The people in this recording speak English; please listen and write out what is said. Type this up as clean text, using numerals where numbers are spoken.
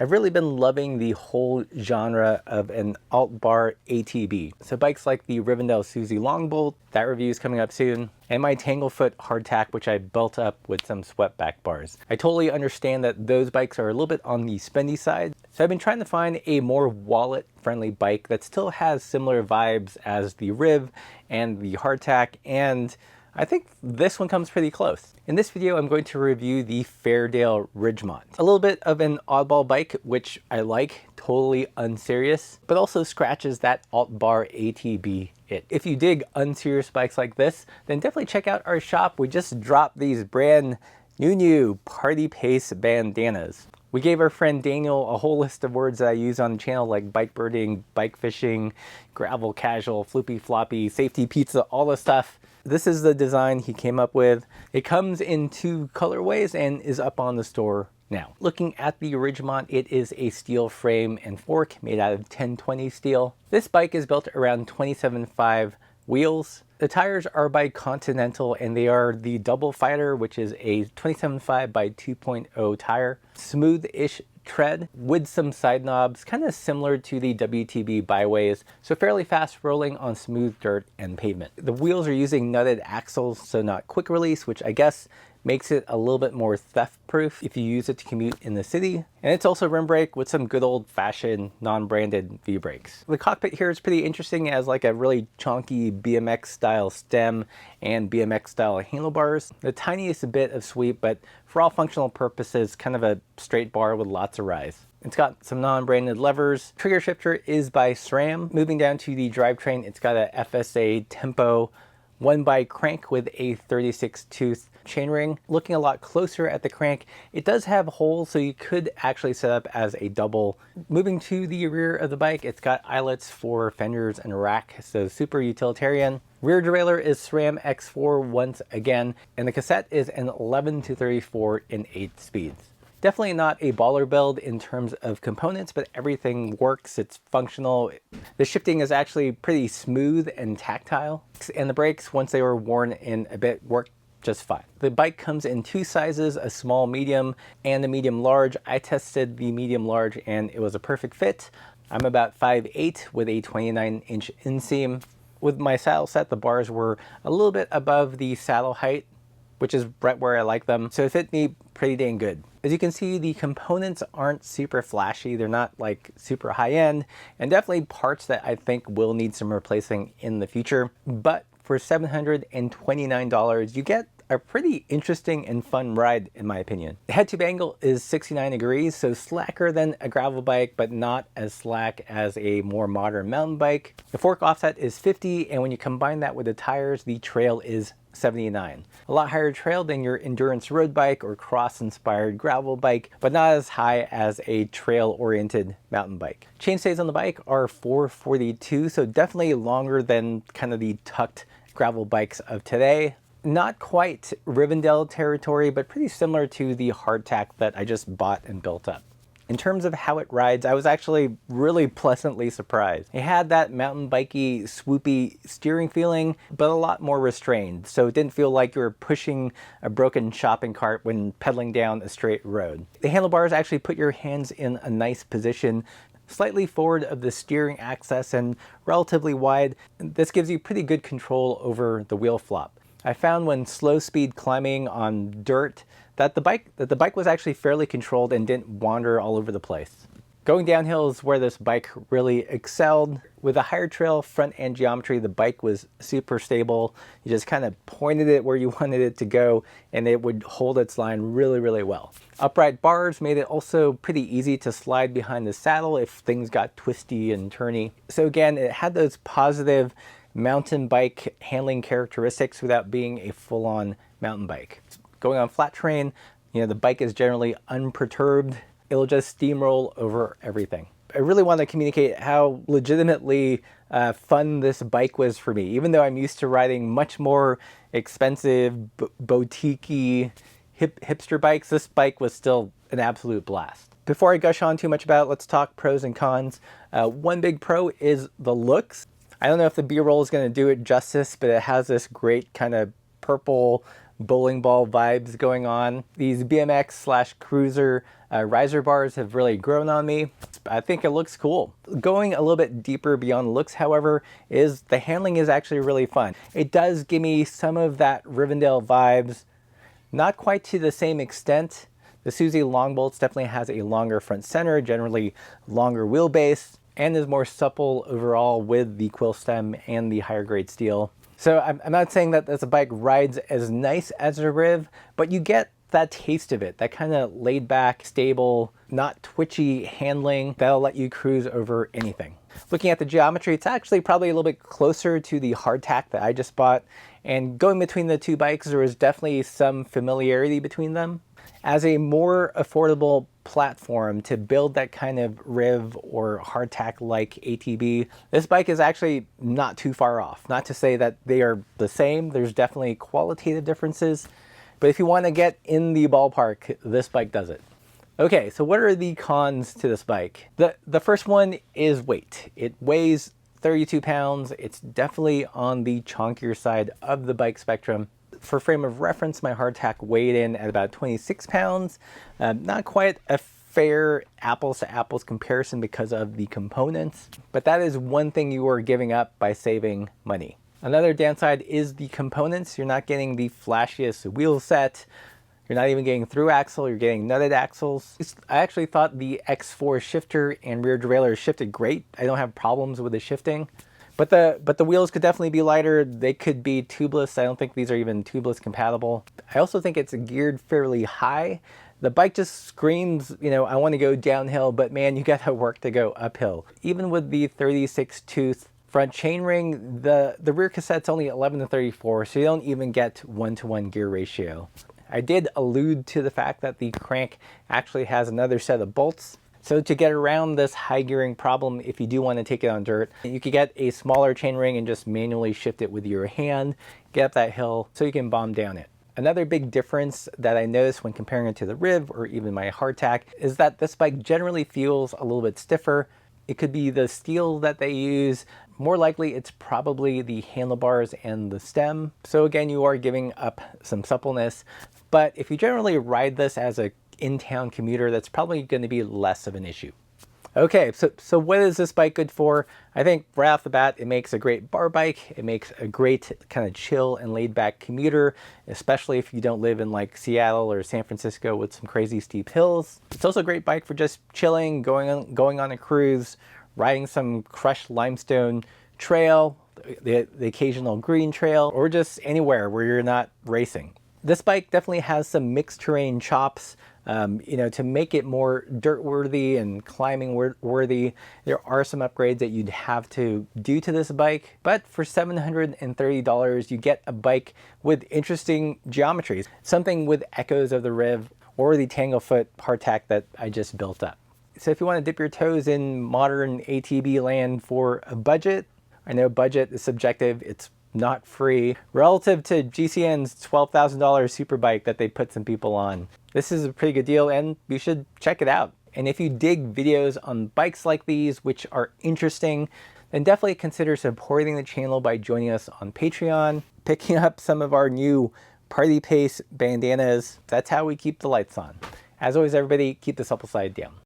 I've really been loving the whole genre of an alt bar ATB. So bikes like the Rivendell Susie Longbolt, that review is coming up soon, and my Tanglefoot hardtack, which I built up with some swept-back bars. I totally understand that those bikes are a little bit on the spendy side, so I've been trying to find a more wallet-friendly bike that still has similar vibes as the Riv and the hardtack, and I think this one comes pretty close. In this video, I'm going to review the Fairdale Ridgemont. A little bit of an oddball bike, which I like, totally unserious, but also scratches that alt bar ATB it. If you dig unserious bikes like this, then definitely check out our shop. We just dropped these brand new Party Pace bandanas. We gave our friend Daniel a whole list of words that I use on the channel, like bike birding, bike fishing, gravel casual, floopy floppy, safety pizza, all the stuff. This is the design he came up with. It comes in 2 colorways and is up on the store now. Looking at the Ridgemont, it is a steel frame and fork made out of 1020 steel. This bike is built around 27.5 wheels. The tires are by Continental and they are the Double Fighter, which is a 27.5 by 2.0 tire. Smooth-ish tread with some side knobs, kind of similar to the WTB byways, so fairly fast rolling on smooth dirt and pavement. The wheels are using nutted axles, so not quick release, which I guess makes it a little bit more theft proof if you use it to commute in the city. And it's also rim brake with some good old fashioned non-branded V-brakes. The cockpit here is pretty interesting. It has like a really chunky BMX style stem and BMX style handlebars. The tiniest bit of sweep, but for all functional purposes, kind of a straight bar with lots of rise. It's got some non-branded levers. Trigger shifter is by SRAM. Moving down to the drivetrain, it's got a FSA Tempo 1x crank with a 36 tooth chainring. Looking a lot closer at the crank, it does have holes, so you could actually set up as a double. Moving to the rear of the bike, it's got eyelets for fenders and rack, so super utilitarian. Rear derailleur is SRAM X4 once again, and the cassette is an 11-34 in 8 speeds. Definitely not a baller build in terms of components, but everything works, it's functional. The shifting is actually pretty smooth and tactile, and the brakes, once they were worn in a bit, worked just fine. The bike comes in 2 sizes, a small medium and a medium large. I tested the medium large and it was a perfect fit. I'm about 5'8" with a 29-inch inseam. With my saddle set, the bars were a little bit above the saddle height, which is right where I like them, so it fit me pretty dang good. As you can see, the components aren't super flashy. They're not like super high end, and definitely parts that I think will need some replacing in the future. But for $729, you get a pretty interesting and fun ride, in my opinion. The head-tube angle is 69 degrees, so slacker than a gravel bike, but not as slack as a more modern mountain bike. The fork offset is 50, and when you combine that with the tires, the trail is 79. A lot higher trail than your endurance road bike or cross-inspired gravel bike, but not as high as a trail-oriented mountain bike. Chainstays on the bike are 442, so definitely longer than kind of the tucked gravel bikes of today. Not quite Rivendell territory, but pretty similar to the hardtack that I just bought and built up. In terms of how it rides, I was actually really pleasantly surprised. It had that mountain bikey, swoopy steering feeling, but a lot more restrained, so it didn't feel like you were pushing a broken shopping cart when pedaling down a straight road. The handlebars actually put your hands in a nice position, slightly forward of the steering axis and relatively wide. This gives you pretty good control over the wheel flop. I found when slow speed climbing on dirt that the bike was actually fairly controlled and didn't wander all over the place. Going downhill is where this bike really excelled. With a higher trail front end geometry, the bike was super stable. You just kind of pointed it where you wanted it to go and it would hold its line really well. Upright bars made it also pretty easy to slide behind the saddle if things got twisty and turny. So again, it had those positive mountain bike handling characteristics without being a full-on mountain bike. Going on flat terrain, the bike is generally unperturbed. It'll just steamroll over everything. I really want to communicate how legitimately fun this bike was for me. Even though I'm used to riding much more expensive, boutique-y, hipster bikes, this bike was still an absolute blast. Before I gush on too much about it, let's talk pros and cons. One big pro is the looks. I don't know if the B-roll is going to do it justice, but it has this great kind of purple bowling ball vibes going on. These BMX/cruiser riser bars have really grown on me. I think it looks cool. Going a little bit deeper beyond looks, however, is the handling is actually really fun. It does give me some of that Rivendell vibes, not quite to the same extent. The Susie long bolts definitely has a longer front center, generally longer wheelbase, and is more supple overall with the quill stem and the higher grade steel. So I'm not saying that this bike rides as nice as a Riv, but you get that taste of it, that kind of laid back, stable, not twitchy handling that'll let you cruise over anything. Looking at the geometry, it's actually probably a little bit closer to the hardtack that I just bought, and going between the two bikes, there was definitely some familiarity between them. As a more affordable platform to build that kind of Riv or hardtack-like ATB, this bike is actually not too far off. Not to say that they are the same, there's definitely qualitative differences, but if you want to get in the ballpark, this bike does it. Okay, so what are the cons to this bike? The first one is weight. It weighs 32 pounds. It's definitely on the chunkier side of the bike spectrum. For frame of reference, my hardtack weighed in at about 26 pounds. Not quite a fair apples to apples comparison because of the components, but that is one thing you are giving up by saving money. Another downside is the components. You're not getting the flashiest wheel set. You're not even getting through axle, you're getting nutted axles. I actually thought the X4 shifter and rear derailleur shifted great. I don't have problems with the shifting. But the wheels could definitely be lighter. They could be tubeless. I don't think these are even tubeless compatible. I also think it's geared fairly high. The bike just screams, you know, I want to go downhill, but man, you got to work to go uphill. Even with the 36 tooth front chainring, the rear cassette's only 11:34, so you don't even get 1-to-1 gear ratio. I did allude to the fact that the crank actually has another set of bolts. So to get around this high gearing problem, if you do want to take it on dirt, you could get a smaller chainring and just manually shift it with your hand, get up that hill so you can bomb down it. Another big difference that I noticed when comparing it to the Riv or even my hardtack is that this bike generally feels a little bit stiffer. It could be the steel that they use. More likely it's probably the handlebars and the stem. So again, you are giving up some suppleness, but if you generally ride this as a in-town commuter, that's probably going to be less of an issue. Okay, so what is this bike good for? I think right off the bat, it makes a great bar bike. It makes a great kind of chill and laid back commuter, especially if you don't live in like Seattle or San Francisco with some crazy steep hills. It's also a great bike for just chilling, going on a cruise, riding some crushed limestone trail, the occasional green trail, or just anywhere where you're not racing. This bike definitely has some mixed terrain chops. You know, to make it more dirt worthy and climbing worthy, there are some upgrades that you'd have to do to this bike, but for $730 you get a bike with interesting geometries, something with echoes of the Riv or the Tanglefoot hardtack that I just built up. So if you want to dip your toes in modern ATB land for a budget, I know budget is subjective, it's not free, relative to GCN's $12,000 superbike that they put some people on. This is a pretty good deal and you should check it out. And if you dig videos on bikes like these, which are interesting, then definitely consider supporting the channel by joining us on Patreon, picking up some of our new Party Pace bandanas. That's how we keep the lights on. As always, everybody, keep the supple side down.